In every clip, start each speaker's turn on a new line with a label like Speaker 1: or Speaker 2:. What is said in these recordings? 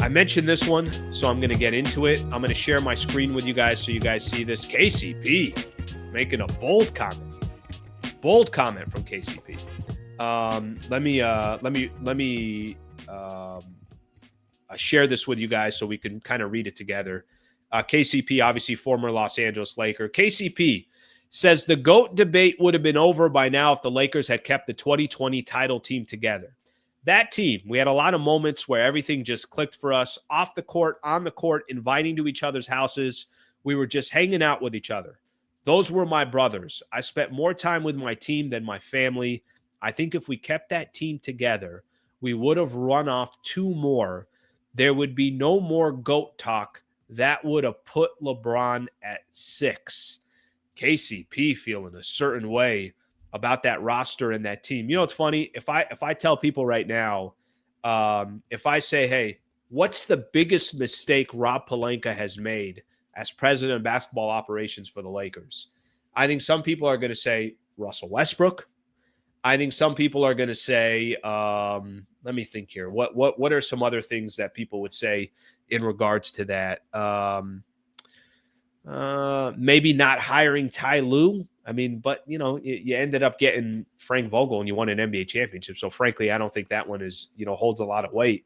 Speaker 1: I mentioned this one, so I'm going to get into it. I'm going to share my screen with you guys so you guys see this. KCP making a bold comment. Bold comment from KCP. Let me share this with you guys so we can kind of read it together. KCP, obviously former Los Angeles Laker. KCP says the GOAT debate would have been over by now if the Lakers had kept the 2020 title team together. That team, we had a lot of moments where everything just clicked for us, off the court, on the court, inviting to each other's houses. We were just hanging out with each other. Those were my brothers. I spent more time with my team than my family. I think if we kept that team together, we would have run off 2 more. There would be no more GOAT talk. That would have put LeBron at 6. KCP feeling a certain way about that roster and that team. You know, it's funny. If I tell people right now, if I say, hey, what's the biggest mistake Rob Pelinka has made as president of basketball operations for the Lakers? I think some people are going to say Russell Westbrook. I think some people are going to say, let me think here. What are some other things that people would say in regards to that? Maybe not hiring Ty Lue. I mean, but, you know, you ended up getting Frank Vogel and you won an NBA championship. So, frankly, I don't think that one is, holds a lot of weight.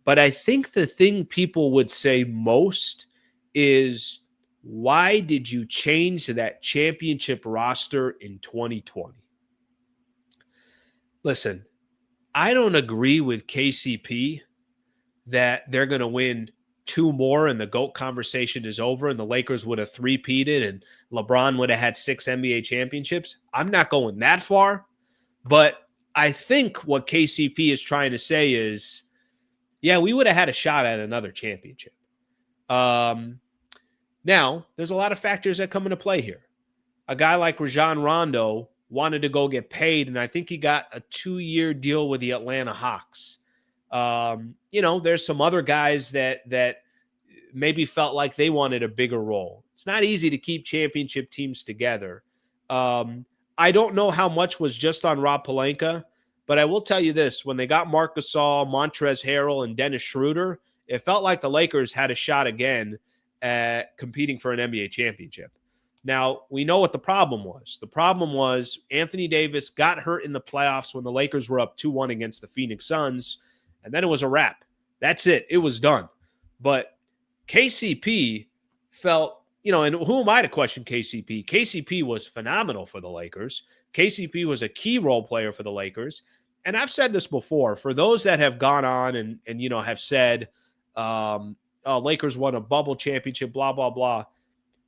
Speaker 1: But I think the thing people would say most is, why did you change that championship roster in 2020? Listen, I don't agree with KCP that they're going to win 2 more and the GOAT conversation is over and the Lakers would have 3-peated and LeBron would have had 6 NBA championships. I'm not going that far, but I think what KCP is trying to say is, yeah, we would have had a shot at another championship. Now, there's a lot of factors that come into play here. A guy like Rajon Rondo wanted to go get paid, and I think he got a 2-year deal with the Atlanta Hawks. There's some other guys that maybe felt like they wanted a bigger role. It's not easy to keep championship teams together. I don't know how much was just on Rob Pelinka, but I will tell you this. When they got Marc Gasol, Montrezl Harrell, and Dennis Schroeder, it felt like the Lakers had a shot again at competing for an NBA championship. Now, we know what the problem was. The problem was Anthony Davis got hurt in the playoffs when the Lakers were up 2-1 against the Phoenix Suns, and then it was a wrap. That's it. It was done. But KCP felt, and who am I to question KCP? KCP was phenomenal for the Lakers. KCP was a key role player for the Lakers. And I've said this before, for those that have gone on and have said, Lakers won a bubble championship, blah, blah, blah.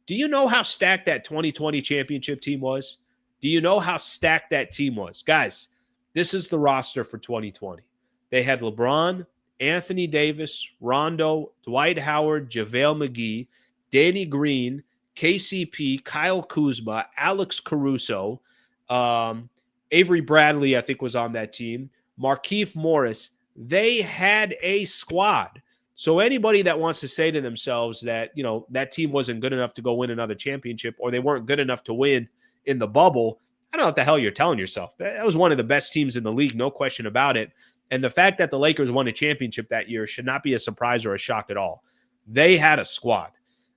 Speaker 1: Do you know how stacked that 2020 championship team was? Do you know how stacked that team was? Guys, this is the roster for 2020. They had LeBron, Anthony Davis, Rondo, Dwight Howard, JaVale McGee, Danny Green, KCP, Kyle Kuzma, Alex Caruso, Avery Bradley, I think, was on that team, Markieff Morris. They had a squad. So anybody that wants to say to themselves that, that team wasn't good enough to go win another championship or they weren't good enough to win in the bubble, I don't know what the hell you're telling yourself. That was one of the best teams in the league, no question about it. And the fact that the Lakers won a championship that year should not be a surprise or a shock at all. They had a squad.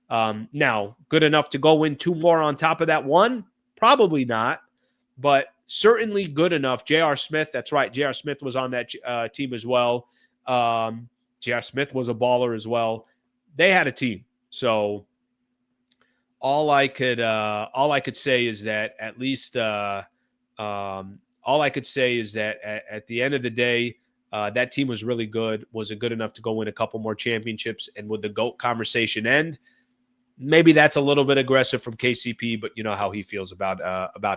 Speaker 1: Now, good enough to go win 2 more on top of that one? Probably not, but certainly good enough. J.R. Smith, that's right. J.R. Smith was on that team as well. J.R. Smith was a baller as well. They had a team. So all I could say is that at least at the end of the day, that team was really good. Was it good enough to go win a couple more championships? And would the GOAT conversation end? Maybe that's a little bit aggressive from KCP, but you know how he feels about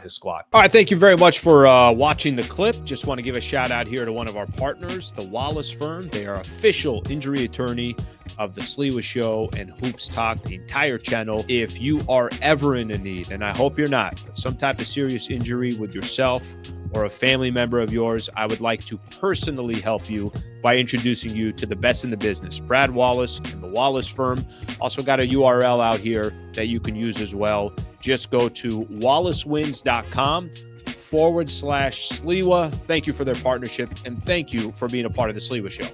Speaker 1: his squad. All right, thank you very much for watching the clip. Just want to give a shout out here to one of our partners, the Wallace Firm. They are official injury attorney of the Sliwa Show and Hoops Talk, the entire channel. If you are ever in a need, and I hope you're not, but some type of serious injury with yourself or a family member of yours, I would like to personally help you by introducing you to the best in the business, Brad Wallace and the Wallace Firm. Also got a URL out here that you can use as well. Just go to wallacewins.com/Sliwa. Thank you for their partnership, and thank you for being a part of the Sliwa Show.